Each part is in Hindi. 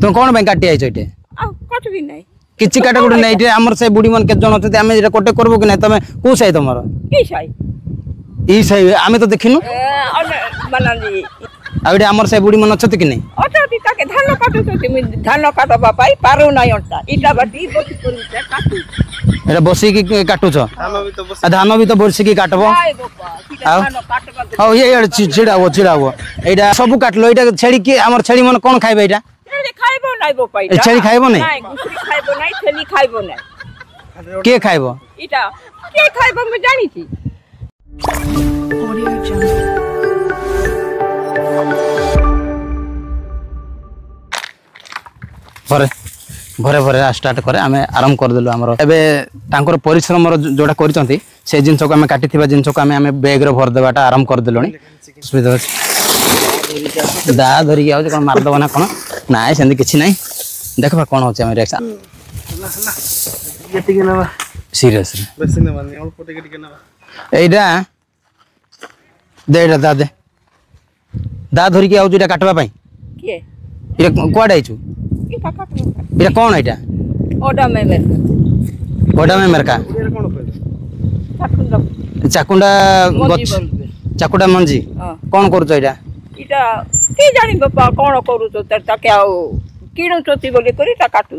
तुम कौन बैंक काटी आइछ एटे कट भी नहीं किछि काटा गुड नै एटे हमर से बुढ़ी मन के जन होते आमे जेटा कोटे करबो कि नै तमे को सही तमरो ई सही आमे तो देखिनु माना जी आउडे हमर से बुढ़ी मन अछत कि नै अछती ताके धान काटो तो धान काटबा पाई पारो नै अंटा इटा बाटी बसी करू से काटू एटा बसी की काटू छ धान भी तो बसी की काटबो धान काटबा औ ये चिड़ावो एटा सब काटलो एटा छेड़ी के हमर छेड़ी मन कोन खाइबे एटा खाइबो नै बो पाई छेड़ी खाइबो नै गुसरी खाइबो नै छेली खाइबो नै के खाइबो इटा के खाइबो म जानि छी ऑडियो जंगल भरे भरे स्टार्ट करे आमे आरंभ कर देलु हमर एबे तांकर परिश्रम जोडा करिसंती से जिंस को आमे काटिथिबा जिंस को आमे बैग रे भर देबाटा आरंभ कर देलोनी सुविधा दा धरि आउ कोन मार दबना कोन नाय सेंदी किछि नै देखबा कोन होचे हम रिएक्शन ये टिके नबा सीरियस बेसी न माने और पोटे टिके नबा एइडा देडा दा धरि के आउ जेटा काटबा पई के इरे कोडा आइछु इटा काटबा इरे कोन एटा ओडा में मेरका ये कोन चाकुंडा गछ चाकुंडा मंजी कोन करू छ एटा इटा के जानि बापा कोन करू छ ताके आउ किणु चोती बोली करी ता काटू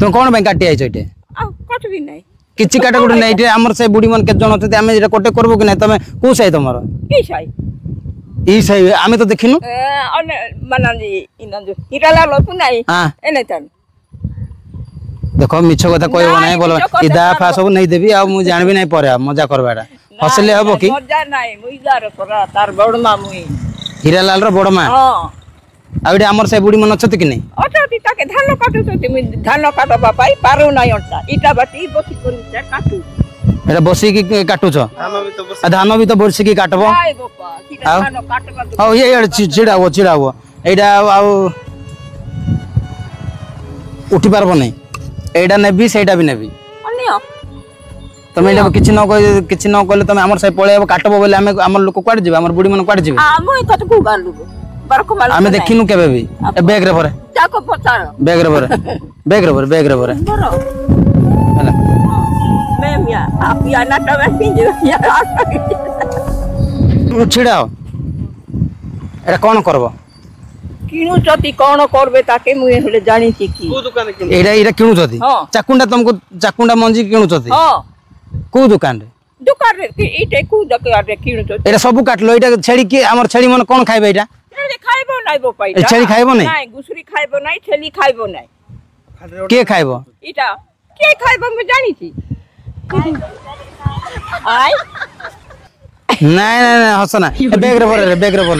तुम कोन बैंक काटी आइछ एटे कट भी नहीं किछि काटा गुड नै एटे हमर से बुढ़ी मन के जन होते आमे जेटा कोटे करबो कि नै तमे को सही तमरो की सही ई सही आमे तो देखिनु माना जी इना जो हिराला लपु नै एने तन देखो मिछ कथा कहबो नै बोल इदा फा सब नै देबी आ मु जानबी नै परे मजा करबाडा हसले हबो कि मजा नै मुइदार करा तार बडमा मुई हिरालाल रो बडमा हां आउडे हमर से बुढ़ी मन अछत कि नै अछती ताके धान काटो तो धान काटबा पाई पारो नै अंटा इटा बाटी बसी करू से काटू एटा बसी की काटू छ धान भी तो बसी की काटबो आय बापा किटा धान काटबा औ ये चिड़ावो एटा आउ उठी पारबो नै एटा नेबी सेटा भी नेबी अन्य तमे एटा किछि न कहले तमे हमर से पळेबो काटबो बोले हमर लोक काट जेबे हमर बुढ़ी मन काट जेबे मुई कत को गालु बरको माल आमे देखिनु केबे भी बैग रे भरे जाको पचार बैग रे भरे बरो हला मेमिया आप या नाटा में पिंजो या छिड़ाओ एटा कोन करबो किनु चती कोन करबे ताके मुई हेले जानि छी की को दुकान के एटा किनु चती चाकुंडा तुमको चाकुंडा मंजी किनु चती हां को दुकान रे इटे को दुकान रे किनु चती एटा सब काटलो एटा छेड़ी के हमर छेड़ी मन कोन खाइबे एटा खाइबो नै बो पाई छेड़ी खाइबो नै नै गुसरी खाइबो नै छेली खाइबो नै के खाइबो इटा के खाइबो म जानि छी आय नहीं हसना बैग रे बोल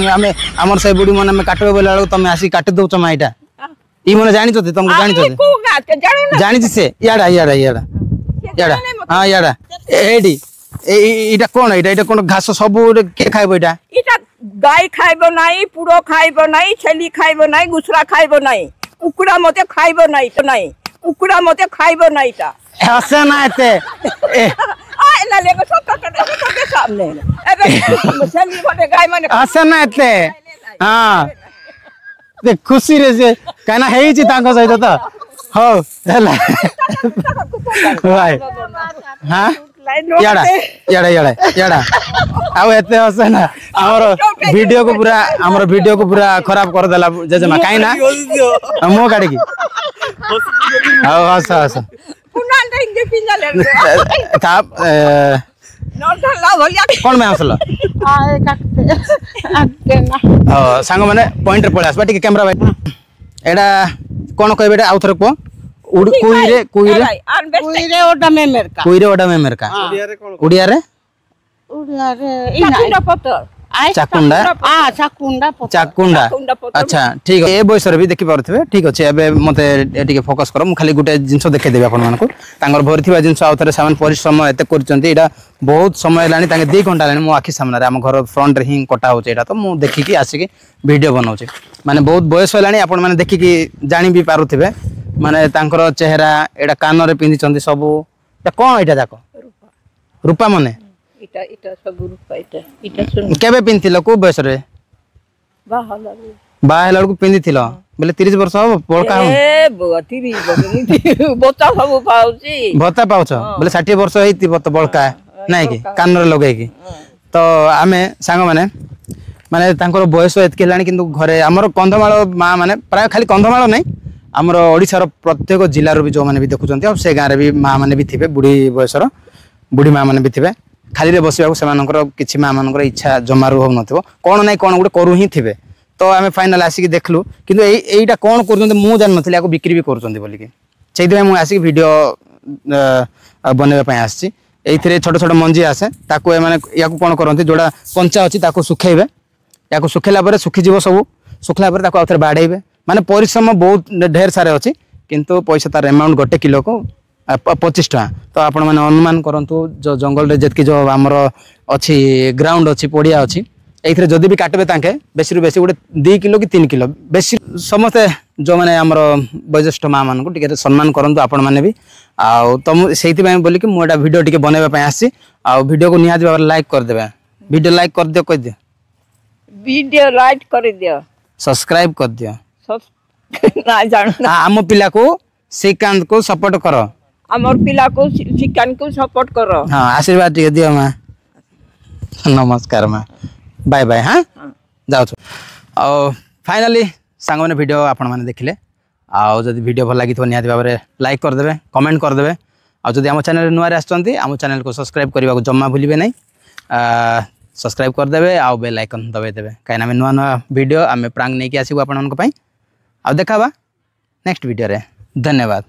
हमें हमर से बुढ़ी मन में काटबे बोला तुम आसी काट दो चमा एटा ई मन जानि छथि तुमको जानि छथि को गात के जानो ना जानि छी से याडा हां याडा एडी एटा कोन एटा कोन घास सब के खाइबो एटा इटा गाय खाइबो नै पुरो खाइबो नै छेली खाइबो नै गुसरा खाइबो नै कुकुड़ा मते खाइबो नै त नै कुकुड़ा मते खाइबो नै ता हसना एते आ ना लेको सब के सामने एबे छेली मते गाय माने हसना एते हां दे खुशी रे से काना हेई छी तांको सहित त हो हला भाई हां याडा आउ एते हसना हमर वीडियो को पूरा खराब कर देला जेजमा काई ना मो गाड़ी की आओ हस पुनान रे के पिंजले था नोटा ला भलिया कोन में हसलो आ काटते ना सांग माने पॉइंट रे पळे आसबा टिके कैमरा भाई एडा कोन कहबे एडा आउथर को कुईरे ओडा में मेरका उड़िया रे चाकुंडा पत्थर चाकुंडा अच्छा ठीक है ए बॉयस रे भी देखि परथिबे ठीक अछि एबे मते एटिके फोकस करो मु खाली गुटे जिंस देखे देबे आपन मानको तांगर भरथिबा जिंस आउथरे सामान परिश्रम एते करचंती एटा बहुत समय लानी तांगे 2 घंटा लानी मो आखि सामने रे हम घर फ्रंट रे ही कटा होचे एटा तो मु देखि कि आसी कि वीडियो बनाउचे माने बहुत बयस होलानी आपन माने देखि कि जानि भी पारुथिबे माने तांकर चेहरा एटा कान रे पिंदी चंदी सब एटा कोन एटा जाको रूपा माने इटा सब रूपा इटा सुन केबे पिंथिलो को बयस रे बाहेला को पिंदी थिलो बोले 30 वर्ष हो बड़का हो ए 30 बच्चा सब पाउची भत्ता पाउछ बोले 60 वर्ष हेति बत बड़का नाही कि कान रे लगे कि तो आमे सांग माने तांकर बयस एतके लानी किंतु घरे हमर कंधमाळ माँ माने प्राय खाली कंधमाळ नाही हमर ओडिसा रो प्रत्येक जिल्ला रो भी जो माने भी देखुचंती और से गाँ रे भी माँ माने भी थिबे बुढ़ी बयसर बुढ़ी माँ माने भी थिबे खाली रे बसिबाकू सेमानकर किछि माँ मानकर इच्छा जमारू हो नथिबो कोन नै कोन गुटे करू ही थिबे तो आमे फाइनल आसी देखलु किंतु एईटा कोन करजंती मु जान नथिले आको बिक्री भी करजंती बोली कि सेइदे मु आसी वीडियो बनेबा पय आसी एइथरे छोट छोट मंजी आसे ताको माने याको कोन करंती जोडा कंचा अछि ताको सुखेइबे याको सुखेला परे सुखी जीव सब सुखला परे ताको आउथरे बाढेइबे माने परिश्रम बहुत ढेर सारे अछि किंतु पैसा तार अमाउंट गोटे किलो को 25 टका तो आपण माने अनुमान करंतु जो जंगल रे जेतकी जो हमर अछि ग्राउंड अछि पडिया अछि एइथरे जदी भी काटबे तांके बेसी रु बेसी गोटे 2 किलो कि 3 किलो बेसी समस्त जो माने हमर वयोज्येष्ठ माँ मान को टिके सम्मान करंतु आपण माने भी आ तो सेइति पय बोली कि मु एटा वीडियो टिके बनेबा पय आसी आ वीडियो को निहाती बार लाइक कर देबे वीडियो लाइक कर दियो कह दे वीडियो लाइक कर दियो सब्सक्राइब कर दियो ना जान आम पिला को श्रीकांत को सपोर्ट करो हमर पिला को चिकन को सपोर्ट करो हाँ आशीर्वाद टिके दियो माँ नमस्कार माँ बाय बाय हाँ जाओ और फाइनली सांग मैंने वीडियो आपण मैंने देखिले आउ जदि वीडियो भल लगी निहाती भाव में लाइक करदे कमेंट करदे और जदि आम चैनल नुआ आसुँच आम चैनल को सब्सक्राइब करने को जमा भूलिए नहीं सब्सक्राइब करदे आउ बेल आइकन दबाइदेवे कहीं आम नुआ नुआ वीडियो आम प्रांग नहीं आसबू आपण देखा नेक्स्ट वीडियो रे धन्यवाद।